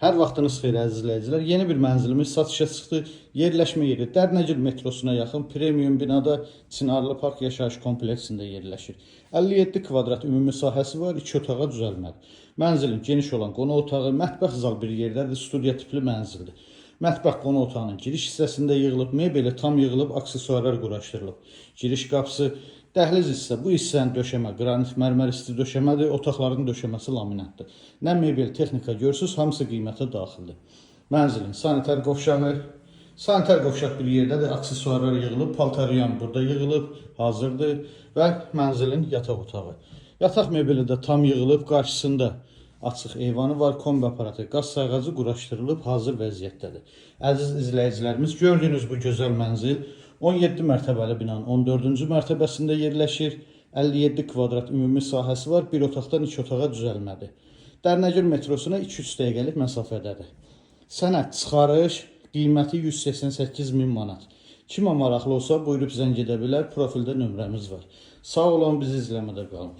Hər vaxtınız xeyir əziz izləyicilər. Yeni bir mənzilimiz satışa çıxdı. Yerləşmə yeri Dərnəcir metrosuna yaxın premium binada Çınarlı Park yaşayış kompleksində yerləşir. 57 kvadrat ümumi sahəsi var, 2 otağa düzəlmədir. Mənzilin geniş olan qonaq otağı, mətbəx zal bir yerdədir, studiya tipli mənzildir. Mətbəx qonaq otağının giriş hissəsində yığılıb, mebeli tam yığılıb, aksesuarlar quraşdırılıb. Giriş qapısı, dəhliz hissə, bu hissənin döşəmə qranit mərmər isti döşəmədir, otaqların döşəməsi laminatdır. Nə mebel, texnika görürsünüz, hamısı qiymətə daxildir. Mənzilin sanitar qovşaq bir yerdədir, aksesuarlar yığılıb, paltaryan burada yığılıb, hazırdır və mənzilin yataq otağı. Yataq mebeli də tam yığılıb, qarşısında açıq eyvanı var, kombi aparatı, qaz sayğacı quraşdırılıb, hazır vəziyyətdədir. Əziz izləyicilərimiz, gördüyünüz bu gözəl mənzil 17 mərtəbəli binanın 14-cü mərtəbəsində yerləşir. 57 kvadrat ümumi sahəsi var, bir otaqdan 2 otağa düzəlmədir. Dərnəcir metrosuna 2-3 dəqiqəlik məsafədədir. Sənəd çıxarış qiyməti 188.000 manat. Kimə maraqlı olsa buyurub zəng edə bilər, profildə nömrəmiz var. Sağ olun, bizi izləmədə qalın.